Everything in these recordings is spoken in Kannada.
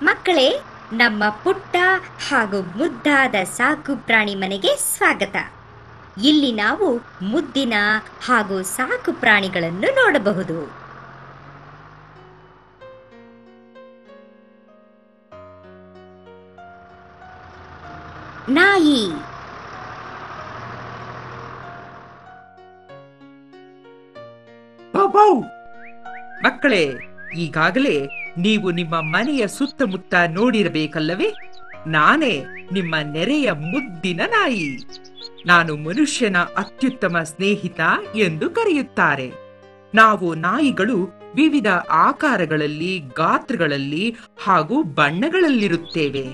ಮಕ್ಕಳೇ, ನಮ್ಮ ಪುಟ್ಟ ಹಾಗೂ ಮುದ್ದಾದ ಸಾಕು ಪ್ರಾಣಿ ಮನೆಗೆ ಸ್ವಾಗತ. ಇಲ್ಲಿ ನಾವು ಮುದ್ದಿನ ಹಾಗೂ ಸಾಕು ಪ್ರಾಣಿಗಳನ್ನು ನೋಡಬಹುದು. ನಾಯಿ. ಮಕ್ಕಳೇ, ಈಗಾಗಲೇ ನೀವು ನಿಮ್ಮ ಮನೆಯ ಸುತ್ತಮುತ್ತ ನೋಡಿರಬೇಕಲ್ಲವೇ? ನಾನೇ ನಿಮ್ಮ ನೆರೆಯ ಮುದ್ದಿನ ನಾಯಿ. ನಾನು ಮನುಷ್ಯನ ಅತ್ಯುತ್ತಮ ಸ್ನೇಹಿತ ಎಂದು ಕರೆಯುತ್ತಾರೆ. ನಾವು ನಾಯಿಗಳು ವಿವಿಧ ಆಕಾರಗಳಲ್ಲಿ, ಗಾತ್ರಗಳಲ್ಲಿ ಹಾಗೂ ಬಣ್ಣಗಳಲ್ಲಿರುತ್ತೇವೆ.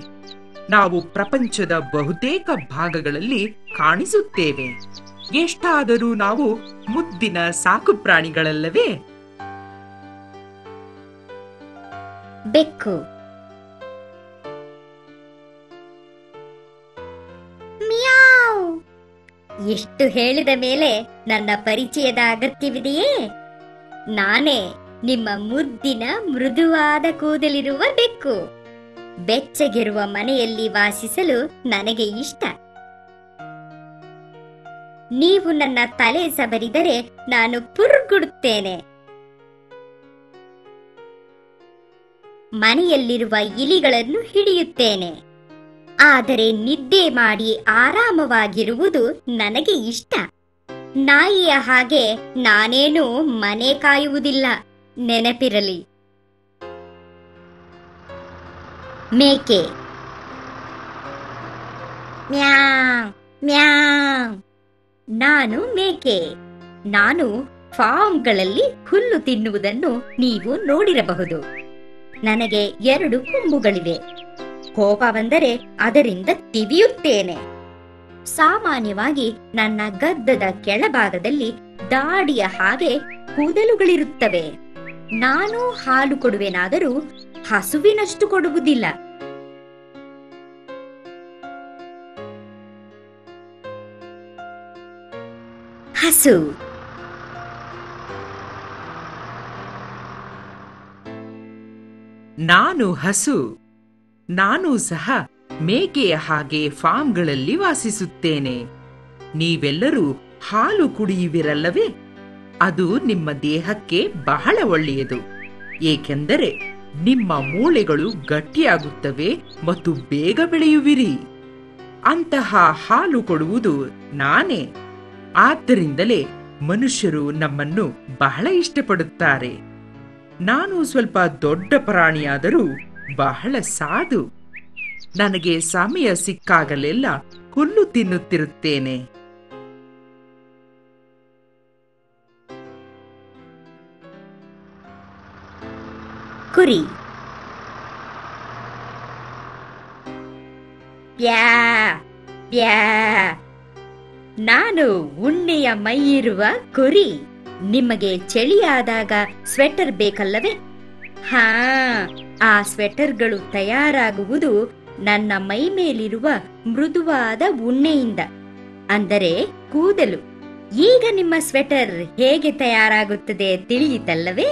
ನಾವು ಪ್ರಪಂಚದ ಬಹುತೇಕ ಭಾಗಗಳಲ್ಲಿ ಕಾಣಿಸುತ್ತೇವೆ. ಎಷ್ಟಾದರೂ ನಾವು ಮುದ್ದಿನ ಸಾಕು ಪ್ರಾಣಿಗಳಲ್ಲವೇ? ಬೆಕ್ಕು. ಮಿಯಾವ್. ಎಷ್ಟು ಹೇಳಿದ ಮೇಲೆ ನನ್ನ ಪರಿಚಯದ ಅಗತ್ಯವಿದೆಯೇ? ನಾನೇ ನಿಮ್ಮ ಮುದ್ದಿನ ಮೃದುವಾದ ಕೂದಲಿರುವ ಬೆಕ್ಕು. ಬೆಚ್ಚಗಿರುವ ಮನೆಯಲ್ಲಿ ವಾಸಿಸಲು ನನಗೆ ಇಷ್ಟ. ನೀವು ನನ್ನ ತಲೆ ಸವರಿದರೆ ನಾನು ಪುರ್ಗುಡುತ್ತೇನೆ. ಮನೆಯಲ್ಲಿರುವ ಇಲಿಗಳನ್ನು ಹಿಡಿಯುತ್ತೇನೆ. ಆದರೆ ನಿದ್ದೆ ಮಾಡಿ ಆರಾಮವಾಗಿರುವುದು ನನಗೆ ಇಷ್ಟ. ನಾಯಿಯ ಹಾಗೆ ನಾನೇನು ಮನೆ ಕಾಯುವುದಿಲ್ಲ, ನೆನಪಿರಲಿ. ಮೇಕೆ. ಮ್ಯಾವ್ ಮ್ಯಾವ್. ನಾನು ಮೇಕೆ. ನಾನು ಫಾರ್ಮ್ಗಳಲ್ಲಿ ಹುಲ್ಲು ತಿನ್ನುವುದನ್ನು ನೀವು ನೋಡಿರಬಹುದು. ನನಗೆ 2 ಕೊಂಬುಗಳಿವೆ. ಕೋಪ ಬಂದರೆ ಅದರಿಂದ ತಿವಿಯುತ್ತೇನೆ. ಸಾಮಾನ್ಯವಾಗಿ ನನ್ನ ಗದ್ದದ ಕೆಳಭಾಗದಲ್ಲಿ ದಾಡಿಯ ಹಾಗೆ ಕೂದಲುಗಳಿರುತ್ತವೆ. ನಾನು ಹಾಲು ಕೊಡುವೆನಾದರೂ ಹಸುವಿನಷ್ಟು ಕೊಡುವುದಿಲ್ಲ. ಹಸು. ನಾನು ಹಸು. ನಾನು ಸಹ ಮೇಕೆಯ ಹಾಗೆ ಫಾರ್ಮ್ಗಳಲ್ಲಿ ವಾಸಿಸುತ್ತೇನೆ. ನೀವೆಲ್ಲರೂ ಹಾಲು ಕುಡಿಯುವಿರಲ್ಲವೇ? ಅದು ನಿಮ್ಮ ದೇಹಕ್ಕೆ ಬಹಳ ಒಳ್ಳೆಯದು. ಏಕೆಂದರೆ ನಿಮ್ಮ ಮೂಳೆಗಳು ಗಟ್ಟಿಯಾಗುತ್ತವೆ ಮತ್ತು ಬೇಗ ಬೆಳೆಯುವಿರಿ. ಅಂತಹ ಹಾಲು ಕೊಡುವುದು ನಾನೇ. ಆದ್ದರಿಂದಲೇ ಮನುಷ್ಯರು ನಮ್ಮನ್ನು ಬಹಳ ಇಷ್ಟಪಡುತ್ತಾರೆ. ನಾನು ಸ್ವಲ್ಪ ದೊಡ್ಡ ಪ್ರಾಣಿಯಾದರೂ ಬಹಳ ಸಾಧು. ನನಗೆ ಸಮಯ ಸಿಕ್ಕಾಗಲೆಲ್ಲ ಹುಲ್ಲು ತಿನ್ನುತ್ತಿರುತ್ತೇನೆ. ಕುರಿ. ಬ್ಯಾ ಬ್ಯಾ. ನಾನು ಉಣ್ಣೆಯ ಮೈಯಿರುವ ಕುರಿ. ನಿಮಗೆ ಚಳಿಯಾದಾಗ ಸ್ವೆಟರ್ ಬೇಕಲ್ಲವೇ? ಹಾ, ಆ ಸ್ವೆಟರ್ಗಳು ತಯಾರಾಗುವುದು ನನ್ನ ಮೈ ಮೇಲಿರುವ ಮೃದುವಾದ ಉಣ್ಣೆಯಿಂದ, ಅಂದರೆ ಕೂದಲು. ಈಗ ನಿಮ್ಮ ಸ್ವೆಟರ್ ಹೇಗೆ ತಯಾರಾಗುತ್ತದೆ ತಿಳಿಯಿತಲ್ಲವೇ?